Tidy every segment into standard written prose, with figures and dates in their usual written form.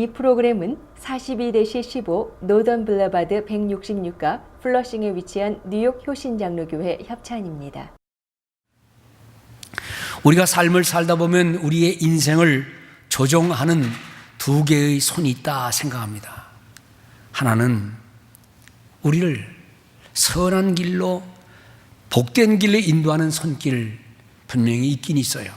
이 프로그램은 42-15 노던 블러바드 166가 플러싱에 위치한 뉴욕 효신장로교회 협찬입니다. 우리가 삶을 살다 보면 우리의 인생을 조종하는 두 개의 손이 있다 생각합니다. 하나는 우리를 선한 길로 복된 길로 인도하는 손길 분명히 있긴 있어요.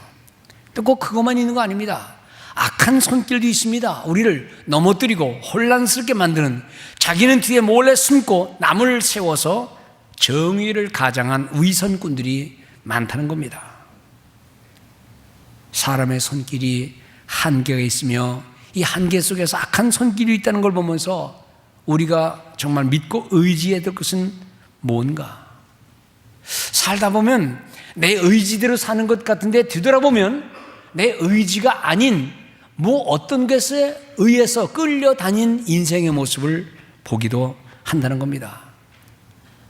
또 꼭 그것만 있는 거 아닙니다. 악한 손길도 있습니다. 우리를 넘어뜨리고 혼란스럽게 만드는, 자기는 뒤에 몰래 숨고 남을 세워서 정의를 가장한 위선꾼들이 많다는 겁니다. 사람의 손길이 한계가 있으며 이 한계 속에서 악한 손길이 있다는 걸 보면서 우리가 정말 믿고 의지해야 될 것은 뭔가? 살다 보면 내 의지대로 사는 것 같은데 뒤돌아보면 내 의지가 아닌 어떤 것에 의해서 끌려다닌 인생의 모습을 보기도 한다는 겁니다.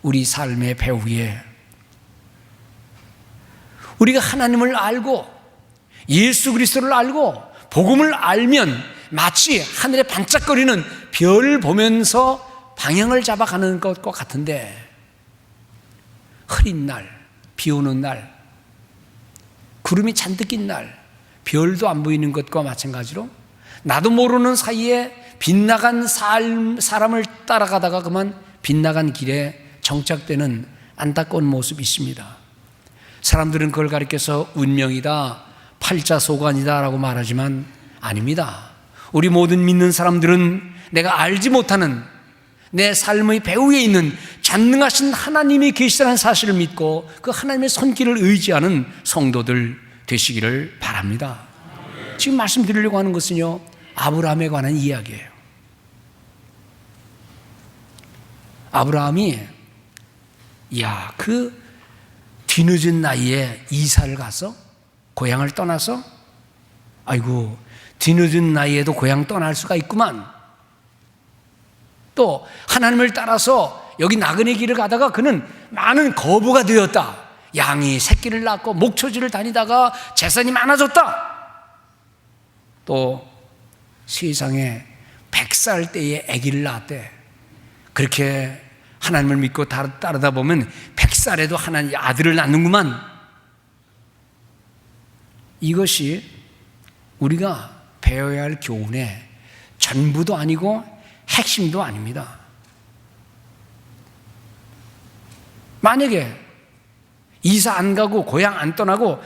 우리 삶의 배후에 우리가 하나님을 알고 예수 그리스도를 알고 복음을 알면 마치 하늘에 반짝거리는 별 보면서 방향을 잡아가는 것과 같은데, 흐린 날, 비 오는 날, 구름이 잔뜩 낀 날, 별도 안 보이는 것과 마찬가지로 나도 모르는 사이에 빗나간 사람을 따라가다가 그만 빗나간 길에 정착되는 안타까운 모습이 있습니다. 사람들은 그걸 가리켜서 운명이다, 팔자소관이다 라고 말하지만 아닙니다. 우리 모든 믿는 사람들은 내가 알지 못하는 내 삶의 배후에 있는 전능하신 하나님이 계시다는 사실을 믿고 그 하나님의 손길을 의지하는 성도들 되시기를 바랍니다. 지금 말씀드리려고 하는 것은요, 아브라함에 관한 이야기예요. 아브라함이 그 뒤늦은 나이에 이사를 가서 고향을 떠나서, 아이고 뒤늦은 나이에도 고향 떠날 수가 있구만. 또 하나님을 따라서 여기 나그네 길을 가다가 그는 많은 거부가 되었다. 양이 새끼를 낳고 목초지를 다니다가 재산이 많아졌다. 또 세상에 100살 때에 아기를 낳았대. 그렇게 하나님을 믿고 따르다 보면 100살에도 하나님 아들을 낳는구만. 이것이 우리가 배워야 할 교훈의 전부도 아니고 핵심도 아닙니다. 만약에 이사 안 가고 고향 안 떠나고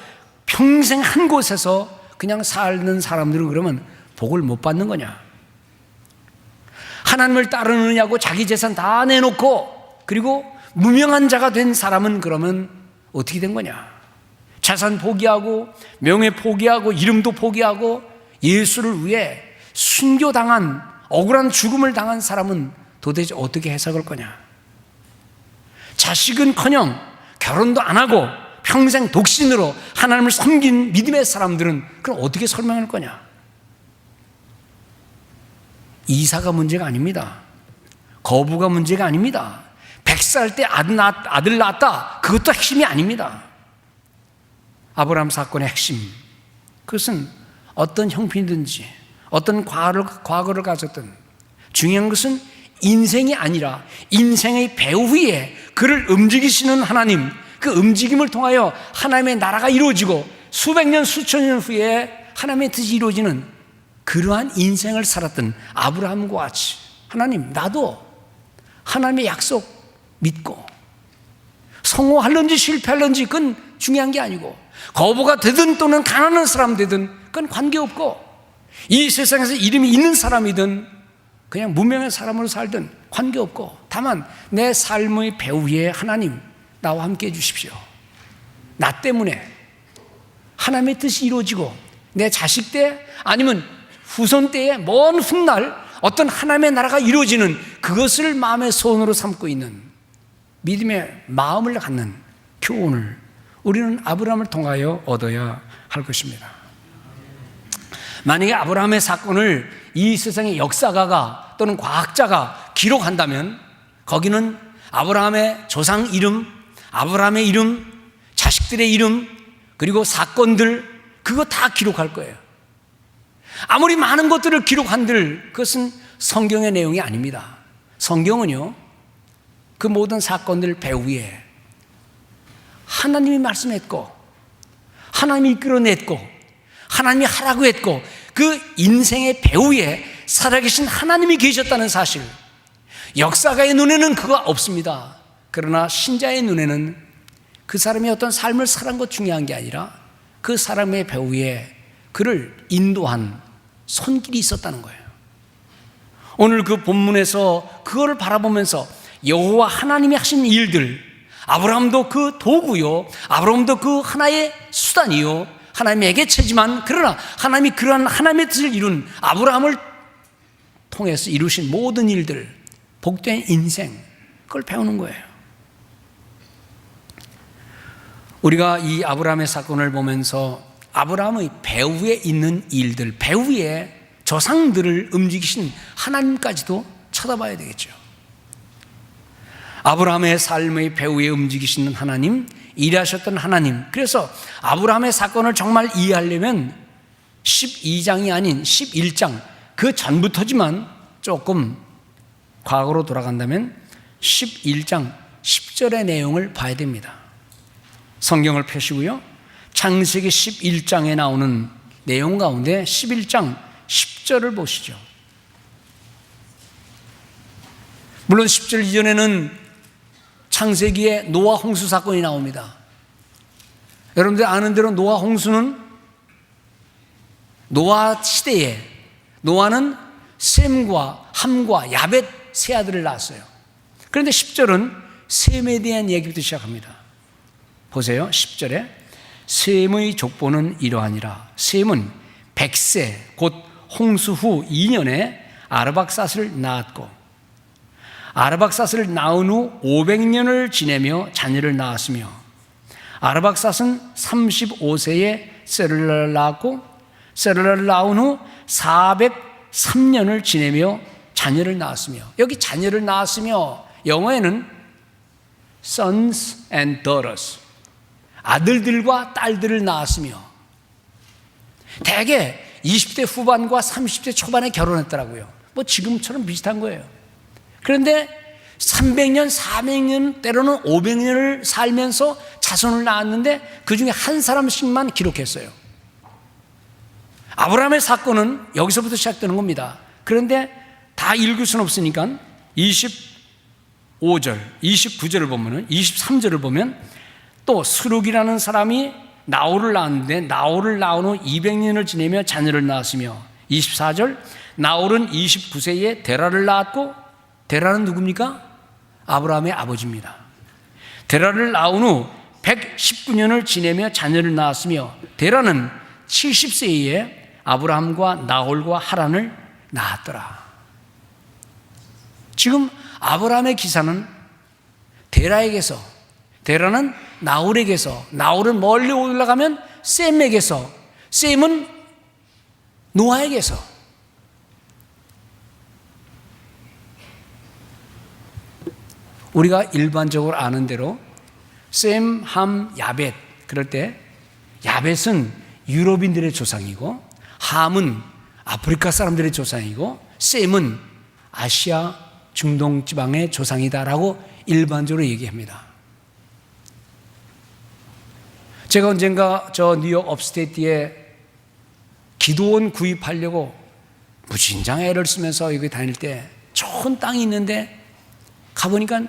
평생 한 곳에서 그냥 사는 사람들은 그러면 복을 못 받는 거냐? 하나님을 따르느냐고 자기 재산 다 내놓고 그리고 무명한 자가 된 사람은 그러면 어떻게 된 거냐? 재산 포기하고 명예 포기하고 이름도 포기하고 예수를 위해 순교당한 억울한 죽음을 당한 사람은 도대체 어떻게 해석할 거냐? 자식은커녕 결혼도 안 하고 평생 독신으로 하나님을 섬긴 믿음의 사람들은 그럼 어떻게 설명할 거냐? 이사가 문제가 아닙니다. 거부가 문제가 아닙니다. 100살 때 아들 낳았다, 그것도 핵심이 아닙니다. 아브라함 사건의 핵심, 그것은 어떤 형편이든지 어떤 과거를 가졌든 중요한 것은 인생이 아니라 인생의 배후에 그를 움직이시는 하나님, 그 움직임을 통하여 하나님의 나라가 이루어지고 수백 년 수천 년 후에 하나님의 뜻이 이루어지는 그러한 인생을 살았던 아브라함과 같이 하나님, 나도 하나님의 약속 믿고 성공할런지 실패할런지 그건 중요한 게 아니고, 거부가 되든 또는 가난한 사람 되든 그건 관계없고, 이 세상에서 이름이 있는 사람이든 그냥 무명의 사람으로 살든 관계없고, 다만 내 삶의 배후에 하나님 나와 함께 해주십시오. 나 때문에 하나님의 뜻이 이루어지고 내 자식 때 아니면 후손 때에 먼 훗날 어떤 하나님의 나라가 이루어지는 그것을 마음의 소원으로 삼고 있는 믿음의 마음을 갖는 교훈을 우리는 아브라함을 통하여 얻어야 할 것입니다. 만약에 아브라함의 사건을 이 세상의 역사가가 또는 과학자가 기록한다면 거기는 아브라함의 조상 이름, 아브라함의 이름, 자식들의 이름, 그리고 사건들, 그거 다 기록할 거예요. 아무리 많은 것들을 기록한들 그것은 성경의 내용이 아닙니다. 성경은요, 그 모든 사건들 배후에 하나님이 말씀했고, 하나님이 이끌어냈고, 하나님이 하라고 했고, 그 인생의 배후에 살아계신 하나님이 계셨다는 사실, 역사가의 눈에는 그거 없습니다. 그러나 신자의 눈에는 그 사람이 어떤 삶을 살은 것 중요한 게 아니라 그 사람의 배후에 그를 인도한 손길이 있었다는 거예요. 오늘 그 본문에서 그거를 바라보면서 여호와 하나님이 하신 일들, 아브라함도 그 도구요, 아브라함도 그 하나의 수단이요, 하나님의 객체지만 그러나 하나님이 그러한 하나님의 뜻을 이룬 아브라함을 통해서 이루신 모든 일들, 복된 인생, 그걸 배우는 거예요. 우리가 이 아브라함의 사건을 보면서 아브라함의 배후에 있는 일들, 배후에 조상들을 움직이신 하나님까지도 쳐다봐야 되겠죠. 아브라함의 삶의 배후에 움직이시는 하나님, 일하셨던 하나님. 그래서 아브라함의 사건을 정말 이해하려면 12장이 아닌 11장, 그 전부터지만 조금 과거로 돌아간다면 11장 10절의 내용을 봐야 됩니다. 성경을 펴시고요, 창세기 11장에 나오는 내용 가운데 11장 10절을 보시죠. 물론 10절 이전에는 창세기에 노아 홍수 사건이 나옵니다. 여러분들 아는 대로 노아 홍수는 노아 시대에 노아는 셈과 함과 야벳 세 아들을 낳았어요. 그런데 10절은 셈에 대한 얘기부터 시작합니다. 보세요. 10절에 셈의 족보는 이러하니라. 셈은 100세 곧 홍수 후 2년에 아르박삿을 낳았고, 아르박삿을 낳은 후 500년을 지내며 자녀를 낳았으며, 아르박삿은 35세에 세를라를 낳았고, 세를라를 낳은 후 403년을 지내며 자녀를 낳았으며, 여기 자녀를 낳았으며 영어에는 sons and daughters, 아들들과 딸들을 낳았으며, 대개 20대 후반과 30대 초반에 결혼했더라고요. 뭐 지금처럼 비슷한 거예요. 그런데 300년, 400년, 때로는 500년을 살면서 자손을 낳았는데 그 중에 한 사람씩만 기록했어요. 아브라함의 사건은 여기서부터 시작되는 겁니다. 그런데 다 읽을 수는 없으니까 25절, 29절을 보면은, 23절을 보면 또 스룩이라는 사람이 나홀을 낳았는데 나홀을 낳은 후 200년을 지내며 자녀를 낳았으며, 24절 나홀은 29세에 데라를 낳았고, 데라는 누굽니까? 아브라함의 아버지입니다. 데라를 낳은 후 119년을 지내며 자녀를 낳았으며, 데라는 70세에 아브라함과 나홀과 하란을 낳았더라. 지금 아브라함의 기사는 데라에게서, 데라는 나홀에게서, 나홀은 멀리 올라가면 셈에게서, 셈은 노아에게서. 우리가 일반적으로 아는 대로 셈, 함, 야벳, 그럴 때 야벳은 유럽인들의 조상이고, 함은 아프리카 사람들의 조상이고, 셈은 아시아 중동 지방의 조상이다라고 일반적으로 얘기합니다. 제가 언젠가 저 뉴욕 업스테이트에 기도원 구입하려고 무진장 애를 쓰면서 여기 다닐 때 좋은 땅이 있는데 가보니까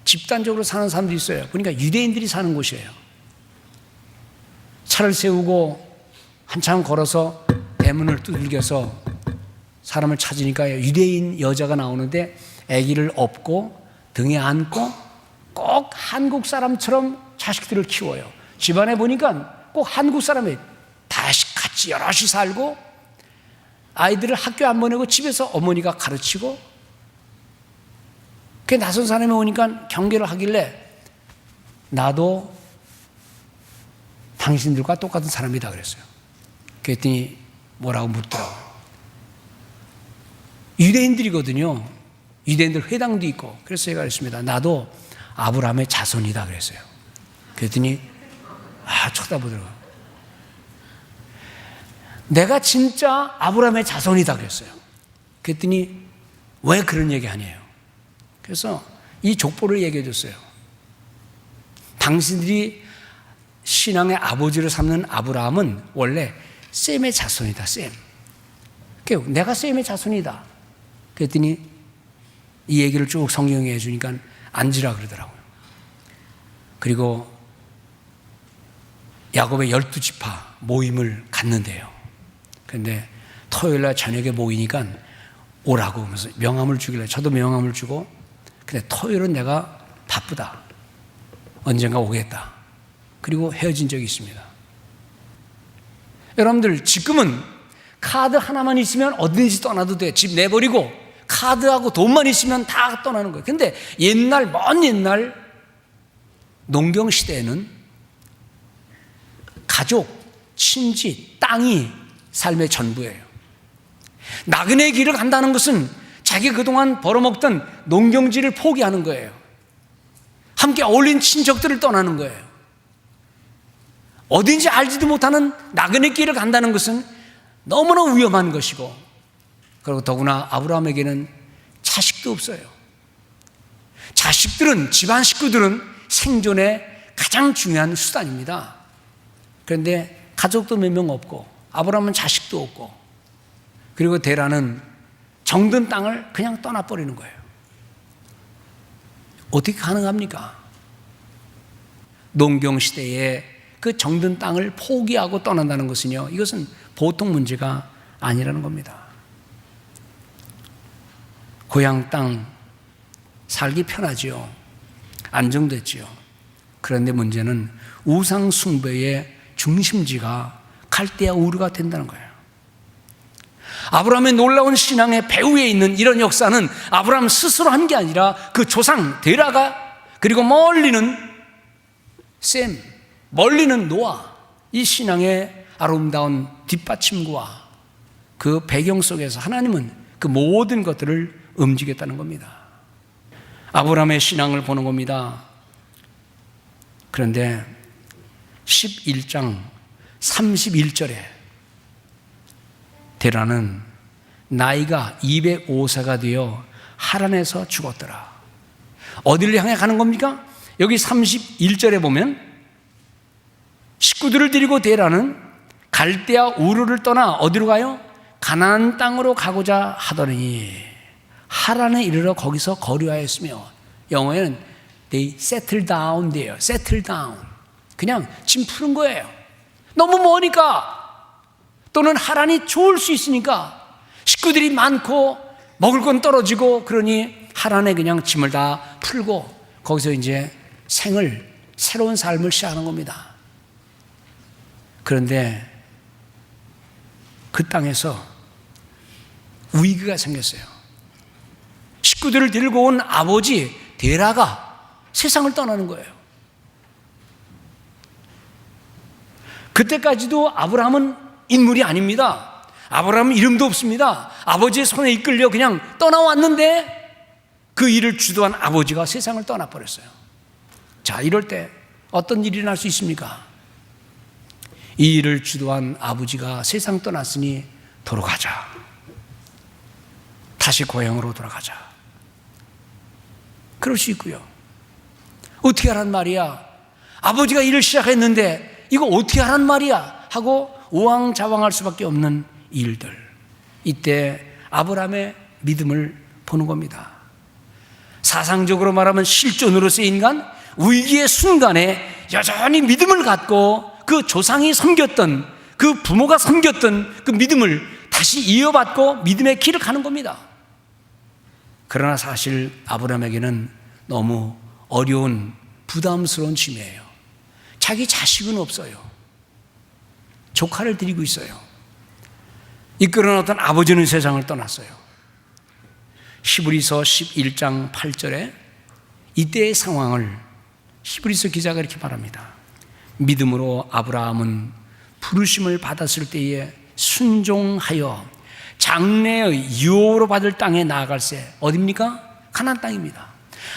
집단적으로 사는 사람들이 있어요. 보니까 유대인들이 사는 곳이에요. 차를 세우고 한참 걸어서 대문을 두들겨서 사람을 찾으니까 유대인 여자가 나오는데 아기를 업고 등에 안고 꼭 한국 사람처럼 자식들을 키워요. 집안에 보니까 꼭 한국 사람이 다시 같이 여럿이 살고, 아이들을 학교 안 보내고 집에서 어머니가 가르치고, 그 낯선 사람이 오니까 경계를 하길래 나도 당신들과 똑같은 사람이다 그랬어요. 그랬더니 뭐라고 묻더라고요. 유대인들이거든요. 유대인들 회당도 있고. 그래서 제가 그랬습니다. 나도 아브라함의 자손이다 그랬어요. 그랬더니 쳐다보더라고요. 내가 진짜 아브라함의 자손이다 그랬어요. 그랬더니 왜 그런 얘기 아니에요? 그래서 이 족보를 얘기해 줬어요. 당신들이 신앙의 아버지로 삼는 아브라함은 원래 셈의 자손이다. 셈. 내가 셈의 자손이다. 그랬더니 이 얘기를 쭉 성경에 해주니까 앉으라 그러더라고요. 그리고 야곱의 12지파 모임을 갔는데요. 그런데 토요일날 저녁에 모이니까 오라고 하면서 명함을 주길래 저도 명함을 주고, 근데 토요일은 내가 바쁘다. 언젠가 오겠다. 그리고 헤어진 적이 있습니다. 여러분들 지금은 카드 하나만 있으면 어디든지 떠나도 돼. 집 내버리고 카드하고 돈만 있으면 다 떠나는 거예요. 근데 옛날, 먼 옛날 농경 시대에는 가족, 친지, 땅이 삶의 전부예요. 나그네 길을 간다는 것은 자기가 그동안 벌어먹던 농경지를 포기하는 거예요. 함께 어울린 친척들을 떠나는 거예요. 어딘지 알지도 못하는 나그네 길을 간다는 것은 너무나 위험한 것이고, 그리고 더구나 아브라함에게는 자식도 없어요. 자식들은, 집안 식구들은 생존의 가장 중요한 수단입니다. 그런데 가족도 몇 명 없고 아브라함은 자식도 없고, 그리고 데라는 정든 땅을 그냥 떠나버리는 거예요. 어떻게 가능합니까? 농경시대에 그 정든 땅을 포기하고 떠난다는 것은요, 이것은 보통 문제가 아니라는 겁니다. 고향 땅 살기 편하지요. 안정됐지요. 그런데 문제는 우상 숭배의 중심지가 갈대아 우르가 된다는 거예요. 아브라함의 놀라운 신앙의 배후에 있는 이런 역사는 아브라함 스스로 한 게 아니라 그 조상 데라가, 그리고 멀리는 셈, 멀리는 노아, 이 신앙의 아름다운 뒷받침과 그 배경 속에서 하나님은 그 모든 것들을 움직였다는 겁니다. 아브라함의 신앙을 보는 겁니다. 그런데 11장 31절에 데라는 나이가 205세가 되어 하란에서 죽었더라. 어디를 향해 가는 겁니까? 여기 31절에 보면 식구들을 데리고 데라는 갈대아 우르를 떠나 어디로 가요? 가나안 땅으로 가고자 하더니 하란에 이르러 거기서 거류하였으며, 영어에는 they settle down 돼요. settle down. 그냥 짐 푸는 거예요. 너무 머니까, 또는 하란이 좋을 수 있으니까, 식구들이 많고 먹을 건 떨어지고, 그러니 하란에 그냥 짐을 다 풀고 거기서 이제 새로운 삶을 시작하는 겁니다. 그런데 그 땅에서 위기가 생겼어요. 식구들을 데리고 온 아버지 데라가 세상을 떠나는 거예요. 그때까지도 아브라함은 인물이 아닙니다. 아브라함은 이름도 없습니다. 아버지의 손에 이끌려 그냥 떠나왔는데 그 일을 주도한 아버지가 세상을 떠나버렸어요. 자, 이럴 때 어떤 일이 날 수 있습니까? 이 일을 주도한 아버지가 세상 떠났으니 돌아가자. 다시 고향으로 돌아가자. 그럴 수 있고요. 어떻게 하란 말이야? 아버지가 일을 시작했는데 이거 어떻게 하란 말이야? 하고 우왕좌왕할 수밖에 없는 일들. 이때 아브라함의 믿음을 보는 겁니다. 사상적으로 말하면 실존으로 쓰인 간 위기의 순간에 여전히 믿음을 갖고 그 조상이 섬겼던, 그 부모가 섬겼던 그 믿음을 다시 이어받고 믿음의 길을 가는 겁니다. 그러나 사실 아브라함에게는 너무 어려운 부담스러운 짐이에요. 자기 자식은 없어요. 조카를 데리고 있어요. 이끌어놨던 아버지는 세상을 떠났어요. 히브리서 11장 8절에 이때의 상황을 히브리서 기자가 이렇게 말합니다. 믿음으로 아브라함은 부르심을 받았을 때에 순종하여 장래의 유업으로 받을 땅에 나아갈새. 어디입니까? 가나안 땅입니다.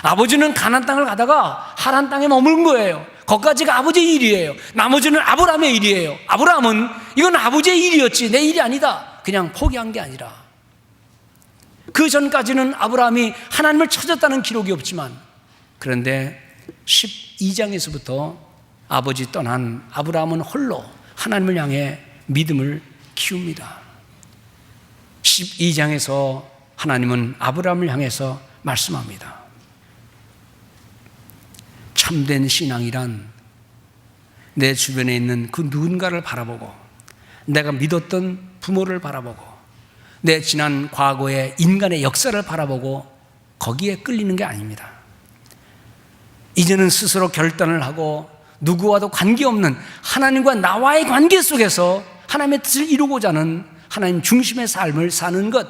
아버지는 가나안 땅을 가다가 하란 땅에 머무른 거예요. 거기까지가 아버지의 일이에요. 나머지는 아브라함의 일이에요. 아브라함은 이건 아버지의 일이었지 내 일이 아니다. 그냥 포기한 게 아니라 그 전까지는 아브라함이 하나님을 찾았다는 기록이 없지만, 그런데 12장에서부터 아버지 떠난 아브라함은 홀로 하나님을 향해 믿음을 키웁니다. 12장에서 하나님은 아브라함을 향해서 말씀합니다. 참된 신앙이란 내 주변에 있는 그 누군가를 바라보고, 내가 믿었던 부모를 바라보고, 내 지난 과거의 인간의 역사를 바라보고 거기에 끌리는 게 아닙니다. 이제는 스스로 결단을 하고 누구와도 관계없는 하나님과 나와의 관계 속에서 하나님의 뜻을 이루고자 하는 하나님 중심의 삶을 사는 것,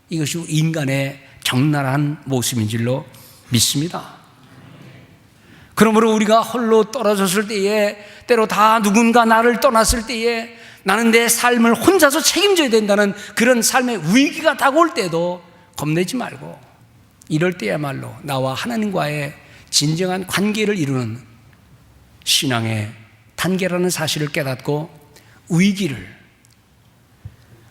이것이 인간의 적나라한 모습인 줄로 믿습니다. 그러므로 우리가 홀로 떨어졌을 때에, 때로 다 누군가 나를 떠났을 때에 나는 내 삶을 혼자서 책임져야 된다는 그런 삶의 위기가 다가올 때도 겁내지 말고, 이럴 때야말로 나와 하나님과의 진정한 관계를 이루는 신앙의 단계라는 사실을 깨닫고 위기를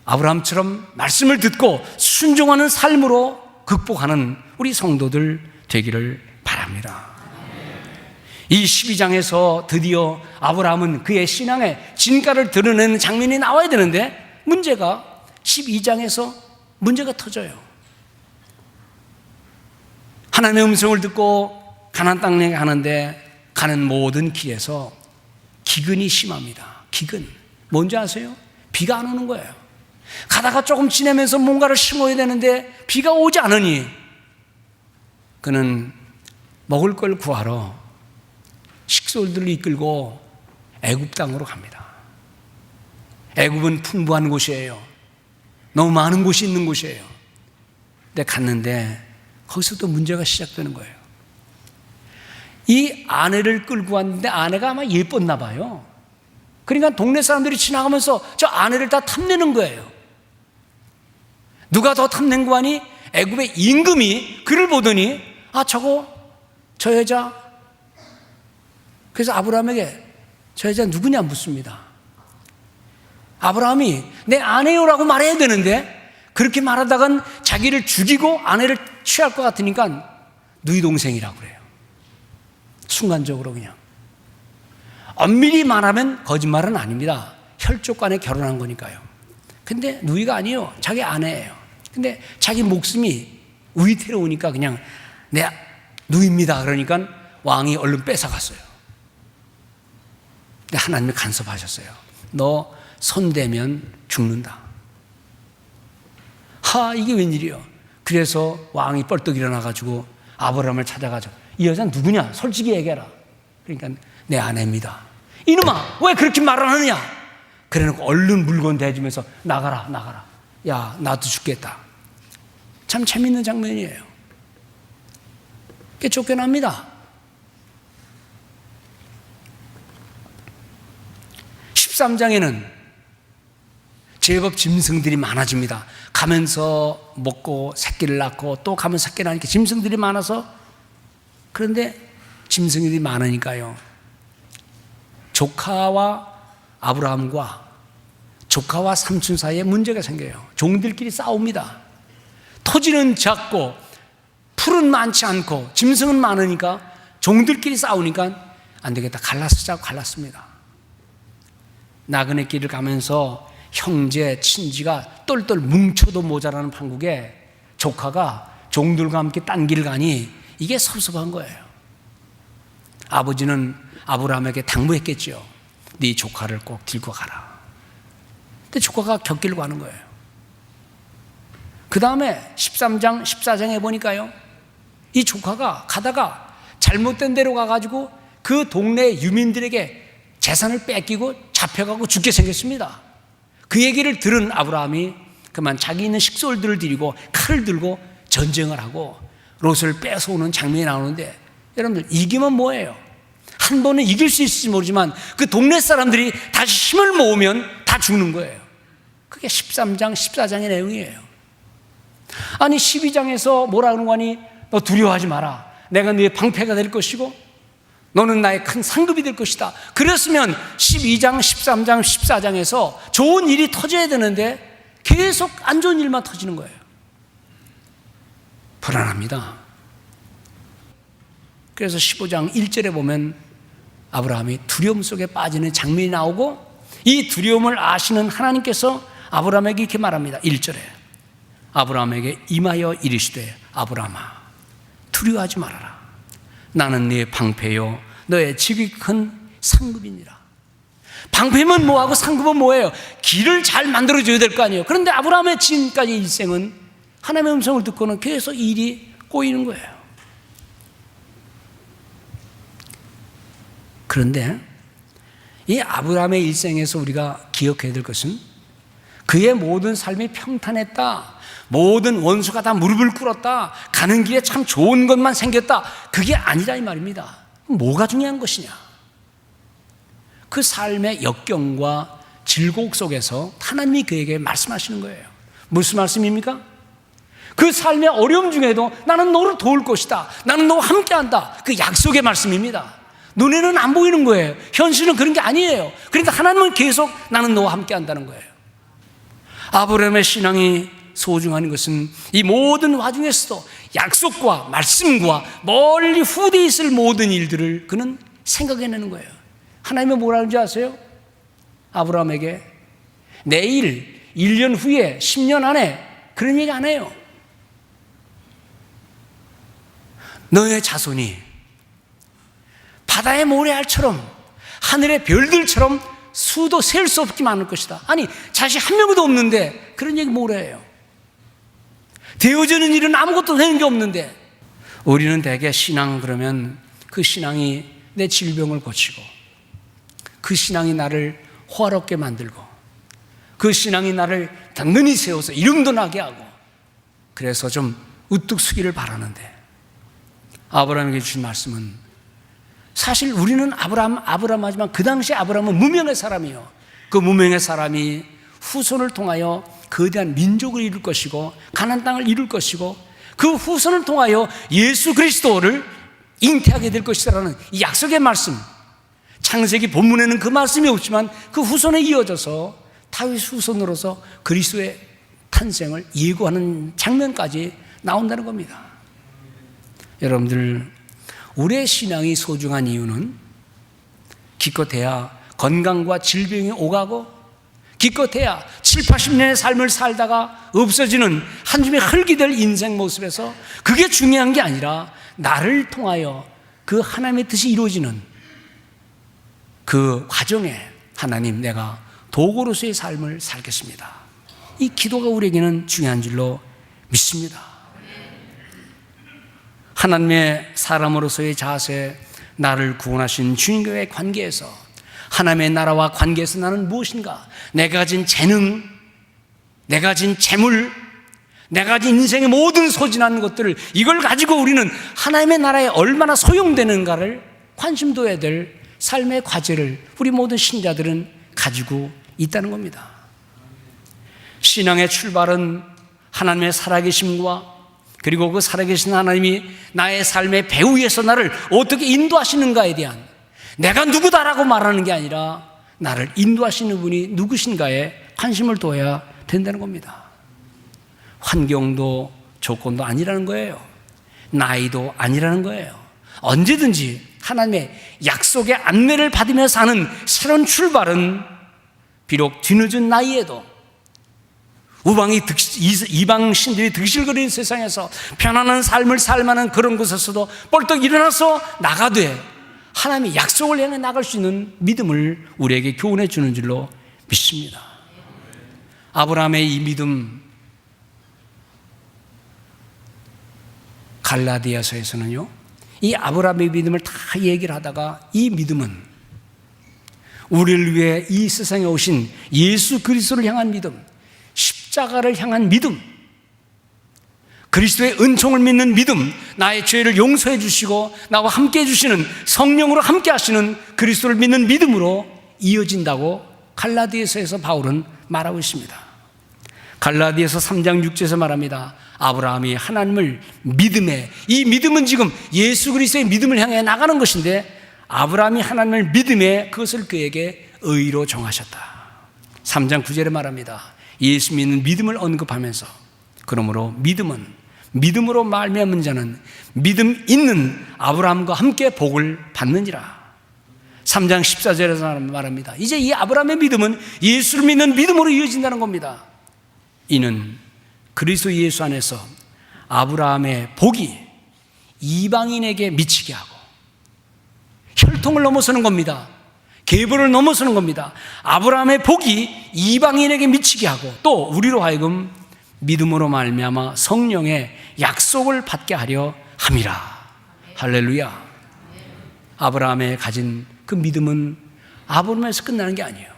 아브라함처럼 말씀을 듣고 순종하는 삶으로 극복하는 우리 성도들 되기를 바랍니다. 이 12장에서 드디어 아브라함은 그의 신앙의 진가를 드러내는 장면이 나와야 되는데, 문제가 12장에서 문제가 터져요. 하나님의 음성을 듣고 가나안 땅에 가는데 가는 모든 길에서 기근이 심합니다. 기근. 뭔지 아세요? 비가 안 오는 거예요. 가다가 조금 지내면서 뭔가를 심어야 되는데 비가 오지 않으니 그는 먹을 걸 구하러 식솔들을 이끌고 애굽 땅으로 갑니다. 애굽은 풍부한 곳이에요. 너무 많은 곳이 있는 곳이에요. 근데 갔는데 거기서 또 문제가 시작되는 거예요. 이 아내를 끌고 왔는데 아내가 아마 예뻤나 봐요. 그러니까 동네 사람들이 지나가면서 저 아내를 다 탐내는 거예요. 누가 더 탐낸 거 아니? 애굽의 임금이 그를 보더니 저 여자. 그래서 아브라함에게 저 여자 누구냐 묻습니다. 아브라함이 내 아내요라고 말해야 되는데 그렇게 말하다간 자기를 죽이고 아내를 취할 것 같으니까 누이 동생이라고 그래요. 순간적으로 그냥. 엄밀히 말하면 거짓말은 아닙니다. 혈족 간에 결혼한 거니까요. 근데 누이가 아니에요. 자기 아내예요. 근데 자기 목숨이 위태로우니까 그냥 내 누이입니다. 그러니까 왕이 얼른 뺏어갔어요. 근데 하나님이 간섭하셨어요. 너 손대면 죽는다. 이게 웬일이요? 그래서 왕이 뻘떡 일어나가지고 아브라함을 찾아가지고 이 여자는 누구냐? 솔직히 얘기해라. 그러니까 내 아내입니다. 이놈아, 왜 그렇게 말을 하느냐? 그래놓고 얼른 물건 대주면서 나가라. 야, 나도 죽겠다. 참 재밌는 장면이에요. 그게 쫓겨납니다. 13장에는 제법 짐승들이 많아집니다. 가면서 먹고 새끼를 낳고 또 가면서 새끼를 낳으니까 짐승들이 많아서, 그런데 짐승들이 많으니까요, 조카와 아브라함과 조카와 삼촌 사이에 문제가 생겨요. 종들끼리 싸웁니다. 토지는 작고 풀은 많지 않고 짐승은 많으니까 종들끼리 싸우니까 안 되겠다, 갈라쓰자고 갈랐습니다. 나그네 길을 가면서 형제, 친지가 똘똘 뭉쳐도 모자라는 판국에 조카가 종들과 함께 딴 길을 가니 이게 섭섭한 거예요. 아버지는 아브라함에게 당부했겠죠. 네 조카를 꼭 들고 가라. 근데 조카가 곁길을 가는 거예요. 그 다음에 13장, 14장에 보니까요, 이 조카가 가다가 잘못된 데로 가가지고 그 동네 유민들에게 재산을 뺏기고 잡혀가고 죽게 생겼습니다. 그 얘기를 들은 아브라함이 그만 자기 있는 식솔들을 데리고 칼을 들고 전쟁을 하고 롯을 뺏어오는 장면이 나오는데, 여러분들 이기면 뭐예요? 한 번은 이길 수 있을지 모르지만 그 동네 사람들이 다시 힘을 모으면 다 죽는 거예요. 그게 13장, 14장의 내용이에요. 아니 12장에서 뭐라 그러는 거니? 너 두려워하지 마라. 내가 너의 방패가 될 것이고 너는 나의 큰 상급이 될 것이다. 그랬으면 12장, 13장, 14장에서 좋은 일이 터져야 되는데 계속 안 좋은 일만 터지는 거예요. 불안합니다. 그래서 15장 1절에 보면 아브라함이 두려움 속에 빠지는 장면이 나오고, 이 두려움을 아시는 하나님께서 아브라함에게 이렇게 말합니다. 1절에 아브라함에게 임하여 이르시되 아브라함아 두려워하지 말아라. 나는 네 방패요 너의 지극히 큰 상급이니라. 방패면 뭐하고 상급은 뭐예요? 길을 잘 만들어줘야 될 거 아니에요. 그런데 아브라함의 지금까지 일생은 하나님의 음성을 듣고는 계속 일이 꼬이는 거예요. 그런데 이 아브라함의 일생에서 우리가 기억해야 될 것은 그의 모든 삶이 평탄했다, 모든 원수가 다 무릎을 꿇었다, 가는 길에 참 좋은 것만 생겼다, 그게 아니라 이 말입니다. 뭐가 중요한 것이냐? 그 삶의 역경과 질곡 속에서 하나님이 그에게 말씀하시는 거예요. 무슨 말씀입니까? 그 삶의 어려움 중에도 나는 너를 도울 것이다, 나는 너와 함께한다, 그 약속의 말씀입니다. 눈에는 안 보이는 거예요. 현실은 그런 게 아니에요. 그런데 하나님은 계속 나는 너와 함께한다는 거예요. 아브라함의 신앙이 소중한 것은 이 모든 와중에서도 약속과 말씀과 멀리 후대에 있을 모든 일들을 그는 생각해내는 거예요. 하나님은 뭐라는 줄 아세요? 아브라함에게 내일, 1년 후에, 10년 안에 그런 얘기 안 해요. 너의 자손이 바다의 모래알처럼 하늘의 별들처럼 수도 셀 수 없게 많을 것이다. 아니, 자식 한 명도 없는데 그런 얘기 뭐라 해요? 되어지는 일은 아무것도 되는 게 없는데. 우리는 대개 신앙 그러면 그 신앙이 내 질병을 고치고, 그 신앙이 나를 호화롭게 만들고, 그 신앙이 나를 든든히 세워서 이름도 나게 하고, 그래서 좀 우뚝 서기를 바라는데, 아브라함에게 주신 말씀은 사실 우리는 아브라함 하지만 그 당시 아브라함은 무명의 사람이요. 그 무명의 사람이 후손을 통하여 거대한 민족을 이룰 것이고 가나안 땅을 이룰 것이고 그 후손을 통하여 예수 그리스도를 잉태하게 될 것이라는 이 약속의 말씀, 창세기 본문에는 그 말씀이 없지만 그 후손에 이어져서 다윗 후손으로서 그리스도의 탄생을 예고하는 장면까지 나온다는 겁니다. 여러분들, 우리의 신앙이 소중한 이유는 기껏해야 건강과 질병이 오가고 기껏해야 7, 80년의 삶을 살다가 없어지는 한 줌의 흙이 될 인생 모습에서 그게 중요한 게 아니라 나를 통하여 그 하나님의 뜻이 이루어지는 그 과정에 하나님, 내가 도구로서의 삶을 살겠습니다. 이 기도가 우리에게는 중요한 줄로 믿습니다. 하나님의 사람으로서의 자세, 나를 구원하신 주님과의 관계에서, 하나님의 나라와 관계에서 나는 무엇인가? 내가 가진 재능, 내가 가진 재물, 내가 가진 인생의 모든 소진한 것들을, 이걸 가지고 우리는 하나님의 나라에 얼마나 소용되는가를 관심 둬야 될 삶의 과제를 우리 모든 신자들은 가지고 있다는 겁니다. 신앙의 출발은 하나님의 살아계심과, 그리고 그 살아계신 하나님이 나의 삶의 배후에서 나를 어떻게 인도하시는가에 대한, 내가 누구다라고 말하는 게 아니라 나를 인도하시는 분이 누구신가에 관심을 둬야 된다는 겁니다. 환경도 조건도 아니라는 거예요. 나이도 아니라는 거예요. 언제든지 하나님의 약속의 안내를 받으며 사는 새로운 출발은 비록 뒤늦은 나이에도 이방 신들이 득실거리는 세상에서 편안한 삶을 살만한 그런 곳에서도 벌떡 일어나서 나가되 하나님의 약속을 향해 나갈 수 있는 믿음을 우리에게 교훈해 주는 줄로 믿습니다. 아브라함의 이 믿음, 갈라디아서에서는요, 이 아브라함의 믿음을 다 얘기를 하다가 이 믿음은 우리를 위해 이 세상에 오신 예수 그리스도를 향한 믿음, 십자가를 향한 믿음, 그리스도의 은총을 믿는 믿음, 나의 죄를 용서해 주시고 나와 함께 해주시는 성령으로 함께 하시는 그리스도를 믿는 믿음으로 이어진다고 갈라디아서에서 바울은 말하고 있습니다. 갈라디아서 3장 6절에서 말합니다. 아브라함이 하나님을 믿음에, 이 믿음은 지금 예수 그리스도의 믿음을 향해 나가는 것인데, 아브라함이 하나님을 믿음에 그것을 그에게 의로 정하셨다. 3장 9절에 말합니다. 예수 믿는 믿음을 언급하면서 그러므로 믿음은 믿음으로 말미암은 자는 믿음 있는 아브라함과 함께 복을 받느니라. 3장 14절에서 말합니다. 이제 이 아브라함의 믿음은 예수를 믿는 믿음으로 이어진다는 겁니다. 이는 그리스도 예수 안에서 아브라함의 복이 이방인에게 미치게 하고 혈통을 넘어서는 겁니다. 계보를 넘어서는 겁니다. 아브라함의 복이 이방인에게 미치게 하고 또 우리로 하여금 믿음으로 말미암아 성령의 약속을 받게 하려 함이라. 할렐루야. 아브라함의 가진 그 믿음은 아브라함에서 끝나는 게 아니에요.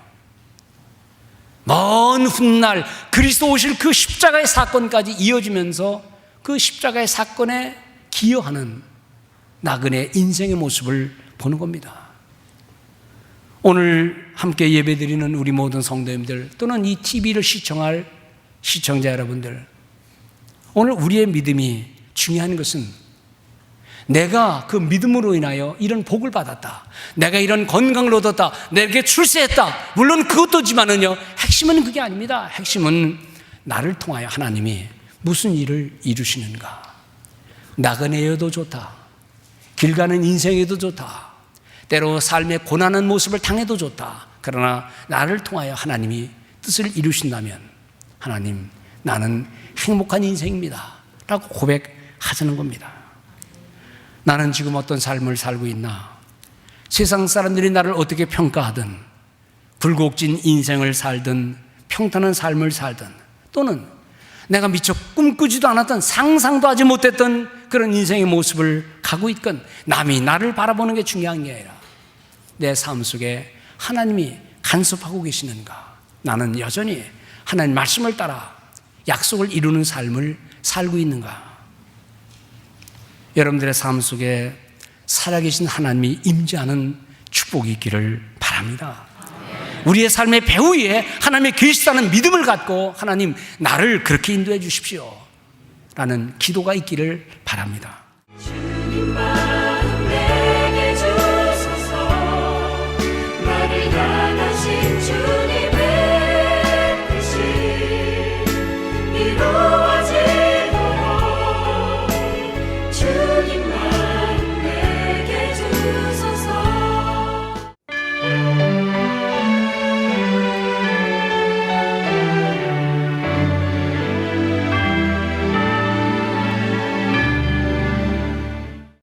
먼 훗날 그리스도 오실 그 십자가의 사건까지 이어지면서 그 십자가의 사건에 기여하는 나그네 인생의 모습을 보는 겁니다. 오늘 함께 예배드리는 우리 모든 성도님들 또는 이 TV를 시청할 시청자 여러분들, 오늘 우리의 믿음이 중요한 것은 내가 그 믿음으로 인하여 이런 복을 받았다, 내가 이런 건강을 얻었다, 내게 출세했다, 물론 그것도지만은요, 핵심은 그게 아닙니다. 핵심은 나를 통하여 하나님이 무슨 일을 이루시는가. 나그네여도 좋다, 길 가는 인생에도 좋다, 때로 삶의 고난한 모습을 당해도 좋다. 그러나 나를 통하여 하나님이 뜻을 이루신다면 하나님, 나는 행복한 인생입니다 라고 고백하자는 겁니다. 나는 지금 어떤 삶을 살고 있나, 세상 사람들이 나를 어떻게 평가하든, 굴곡진 인생을 살든 평탄한 삶을 살든, 또는 내가 미처 꿈꾸지도 않았던, 상상도 하지 못했던 그런 인생의 모습을 가고 있건, 남이 나를 바라보는 게 중요한 게 아니라 내 삶 속에 하나님이 간섭하고 계시는가, 나는 여전히 하나님 말씀을 따라 약속을 이루는 삶을 살고 있는가. 여러분들의 삶 속에 살아계신 하나님이 임재하는 축복이 있기를 바랍니다. 우리의 삶의 배후에 하나님의 계시다는 믿음을 갖고 하나님, 나를 그렇게 인도해 주십시오 라는 기도가 있기를 바랍니다.